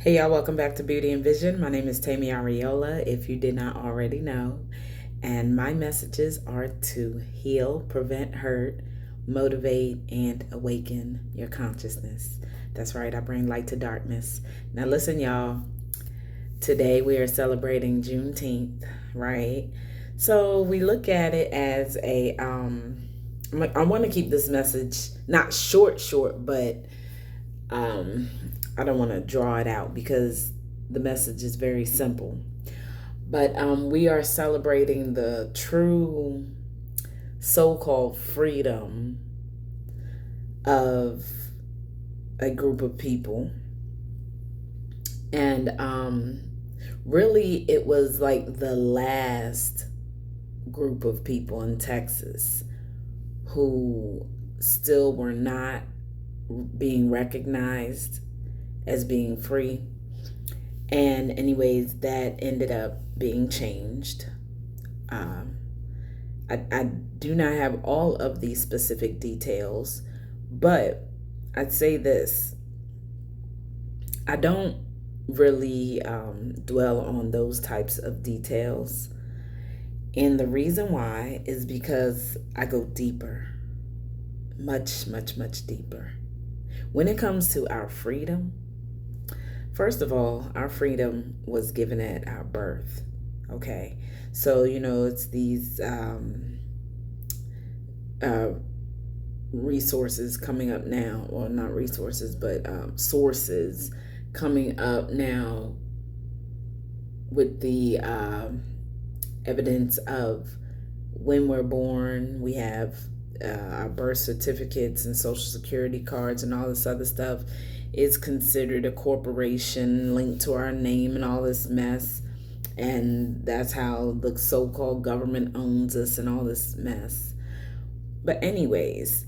Hey y'all, welcome back to Beauty and Vision. My name is Tammy Ariola, if you did not already know. And my messages are to heal, prevent hurt, motivate, and awaken your consciousness. That's right, I bring light to darkness. Now listen, y'all. Today we are celebrating Juneteenth, right? So we look at it as I want to keep this message not short, but um, I don't want to draw it out because the message is very simple. But we are celebrating the true so called freedom of a group of people. And really, it was like the last group of people in Texas who still were not being recognized as being free. And anyways, that ended up being changed. Um, I do not have all of these specific details, but I'd say this. I don't really dwell on those types of details. And the reason why is because I go deeper, much deeper. When it comes to our freedom, first of all, our freedom was given at our birth. Okay. So, it's these uh, resources coming up now, or not resources, but sources coming up now with the evidence of when we're born. We have our birth certificates and social security cards and all this other stuff is considered a corporation linked to our name and all this mess. And that's how the so-called government owns us and all this mess. But anyways,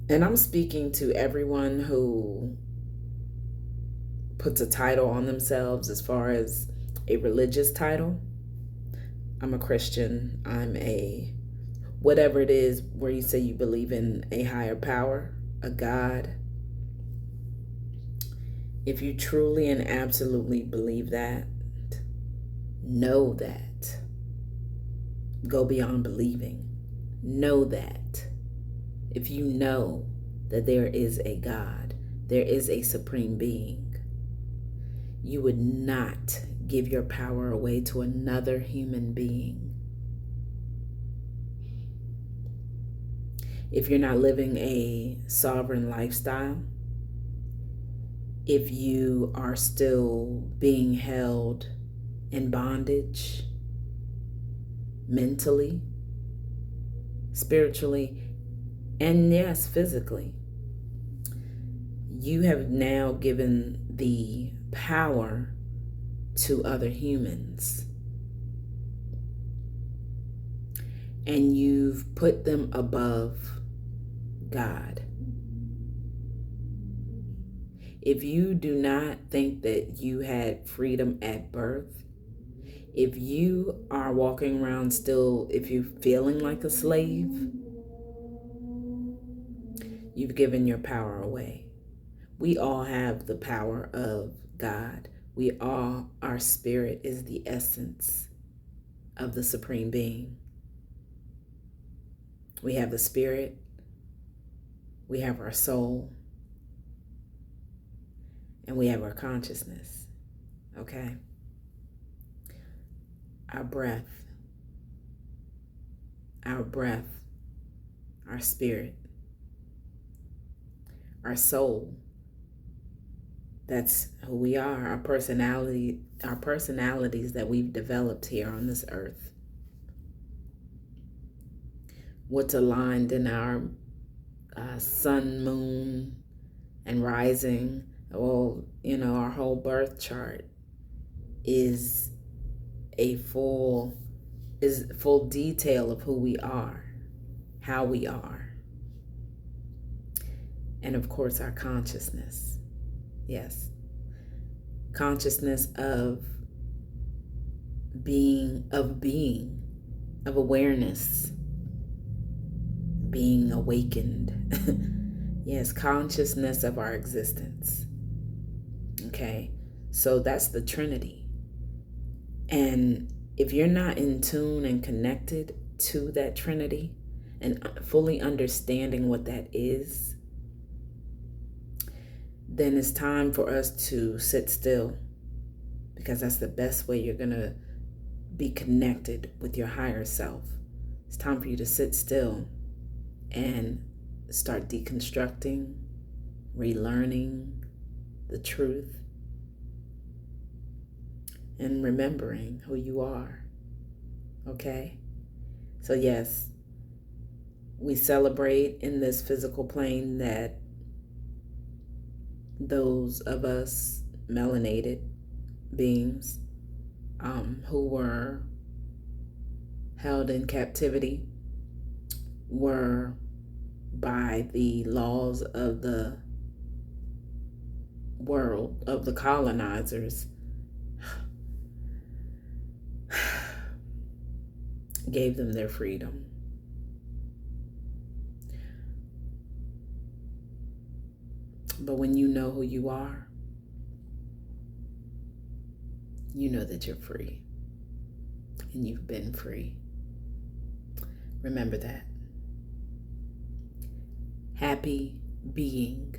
and I'm speaking to everyone who puts a title on themselves as far as a religious title. I'm a Christian. I'm a whatever it is where you say you believe in a higher power, a God. If you truly and absolutely believe that, know that. Go beyond believing. Know that. If you know that there is a God, there is a supreme being, you would not give your power away to another human being. If you're not living a sovereign lifestyle, if you are still being held in bondage, mentally, spiritually, and yes, physically, you have now given the power to other humans. And you've put them above God. If you do not think that you had freedom at birth, if you are walking around still, if you're feeling like a slave, you've given your power away. We all have the power of God. Our spirit is the essence of the Supreme Being. We have the spirit, we have our soul, and we have our consciousness. Okay? Our breath, our spirit, our soul. That's who we are, our personalities that we've developed here on this earth. What's aligned in our sun, moon, and rising, well, our whole birth chart is full detail of who we are, how we are, and of course our consciousness. Yes, consciousness of awareness, being awakened, Yes, consciousness of our existence. Okay, so that's the Trinity. And if you're not in tune and connected to that Trinity and fully understanding what that is, then it's time for us to sit still, because that's the best way you're going to be connected with your higher self. It's time for you to sit still and start deconstructing, relearning the truth, and remembering who you are. Okay? So, yes, we celebrate in this physical plane that those of us melanated beings who were held in captivity were, by the laws of the world, of the colonizers, gave them their freedom. But when you know who you are, you know that you're free. And you've been free. Remember that. Happy being.